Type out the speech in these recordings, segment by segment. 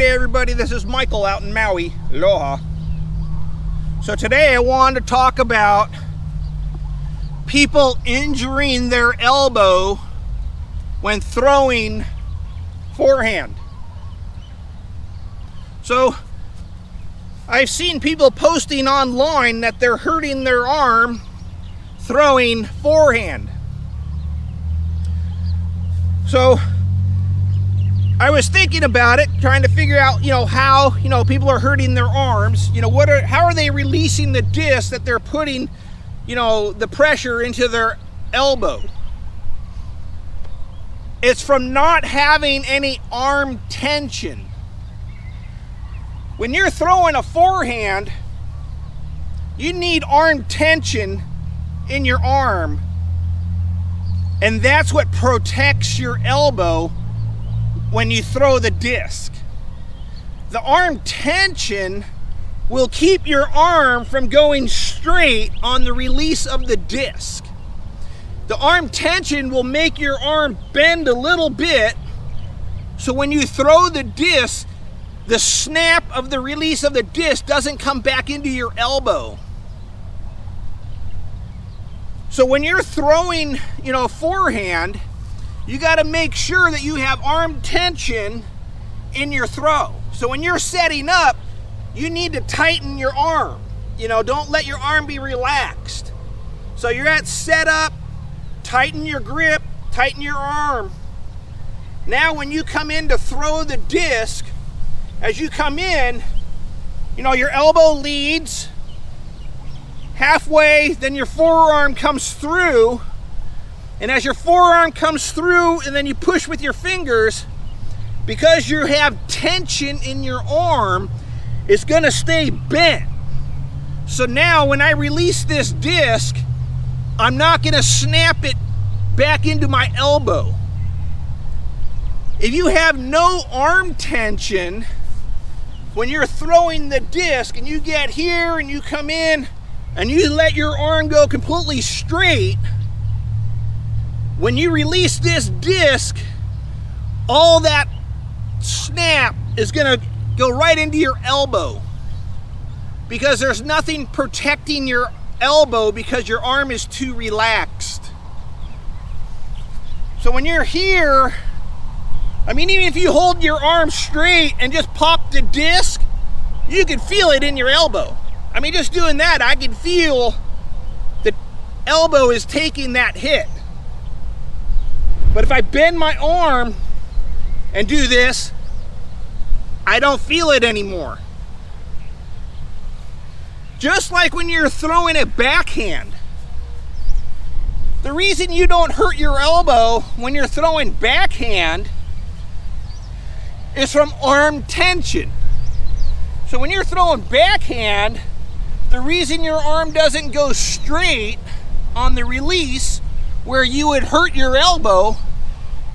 Hey everybody, this is Michael out in Maui. Aloha. So today I wanted to talk about people injuring their elbow when throwing forehand. So I've seen people posting online that they're hurting their arm throwing forehand. So I was thinking about it, trying to figure out, how, people are hurting their arms. How are they releasing the disc that they're putting, the pressure into their elbow? It's from not having any arm tension. When you're throwing a forehand, you need arm tension in your arm, and that's what protects your elbow when you throw the disc. The arm tension will keep your arm from going straight on the release of the disc. The arm tension will make your arm bend a little bit, so when you throw the disc, the snap of the release of the disc doesn't come back into your elbow. So when you're throwing, forehand, you got to make sure that you have arm tension in your throw. So when you're setting up, you need to tighten your arm. Don't let your arm be relaxed. So you're at setup, tighten your grip, tighten your arm. Now when you come in to throw the disc, as you come in, your elbow leads halfway, then your forearm comes through. And as your forearm comes through and then you push with your fingers, because you have tension in your arm, it's gonna stay bent. So now when I release this disc, I'm not gonna snap it back into my elbow. If you have no arm tension, when you're throwing the disc and you get here and you come in and you let your arm go completely straight, when you release this disc, all that snap is gonna go right into your elbow, because there's nothing protecting your elbow because your arm is too relaxed. So when you're here, even if you hold your arm straight and just pop the disc, you can feel it in your elbow. Just doing that, I can feel the elbow is taking that hit. But if I bend my arm and do this, I don't feel it anymore. Just like when you're throwing a backhand. The reason you don't hurt your elbow when you're throwing backhand is from arm tension. So when you're throwing backhand, the reason your arm doesn't go straight on the release where you would hurt your elbow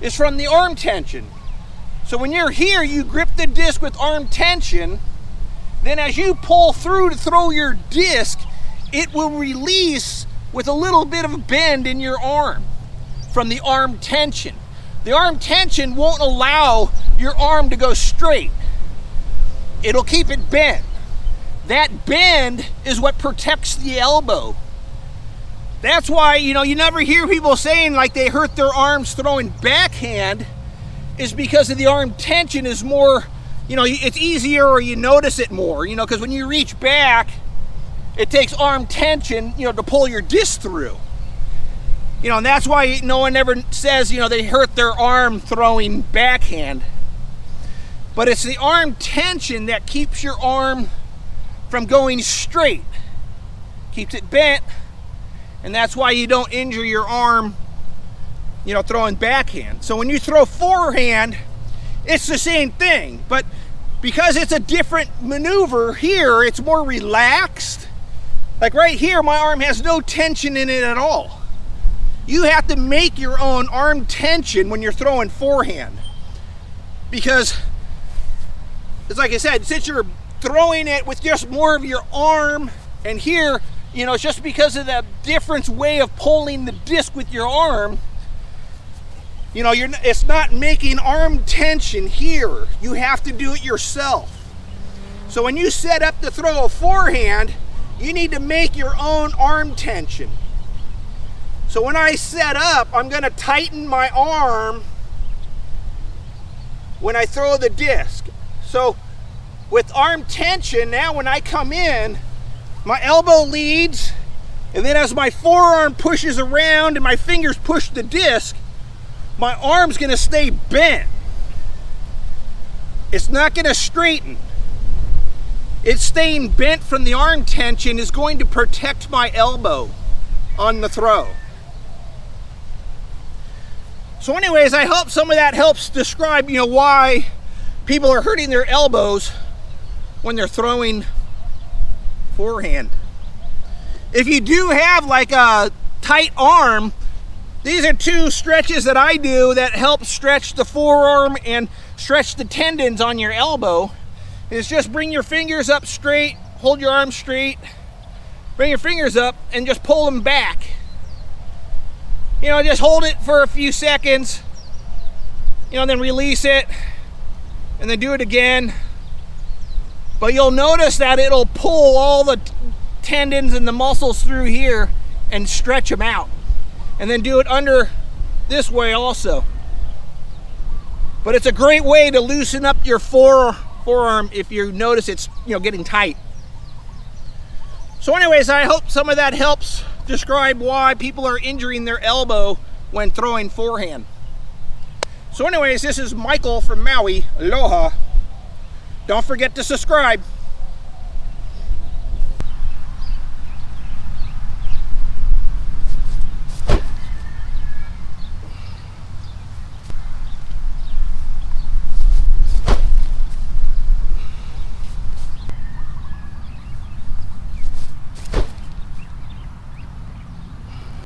is from the arm tension. So when you're here, you grip the disc with arm tension. Then as you pull through to throw your disc, it will release with a little bit of a bend in your arm from the arm tension. The arm tension won't allow your arm to go straight. It'll keep it bent. That bend is what protects the elbow. That's why, you never hear people saying like they hurt their arms throwing backhand, is because of the arm tension is more, it's easier, or you notice it more, because when you reach back, it takes arm tension, to pull your disc through. And that's why no one ever says, they hurt their arm throwing backhand. But it's the arm tension that keeps your arm from going straight, keeps it bent, and that's why you don't injure your arm, throwing backhand. So when you throw forehand, it's the same thing, but because it's a different maneuver here, it's more relaxed. Like right here, my arm has no tension in it at all. You have to make your own arm tension when you're throwing forehand, because it's like I said, since you're throwing it with just more of your arm, and here, it's just because of the different way of pulling the disc with your arm, You know, it's not making arm tension here. You have to do it yourself. So when you set up to throw a forehand, you need to make your own arm tension. So when I set up, I'm going to tighten my arm when I throw the disc. So with arm tension, now when I come in, my elbow leads, and then as my forearm pushes around and my fingers push the disc, my arm's going to stay bent. It's not going to straighten. It's staying bent from the arm tension is going to protect my elbow on the throw. So anyways, I hope some of that helps describe, you know, why people are hurting their elbows when they're throwing forehand. If you do have like a tight arm, these are 2 stretches that I do that help stretch the forearm and stretch the tendons on your elbow. Is just bring your fingers up straight, hold your arm straight, bring your fingers up and just pull them back. You know, just hold it for a few seconds, you know, then release it and then do it again. But you'll notice that it'll pull all the tendons and the muscles through here and stretch them out. And then do it under this way also. But it's a great way to loosen up your forearm if you notice it's, you know, getting tight. So anyways, I hope some of that helps describe why people are injuring their elbow when throwing forehand. So anyways, this is Michael from Maui. Aloha. Don't forget to subscribe.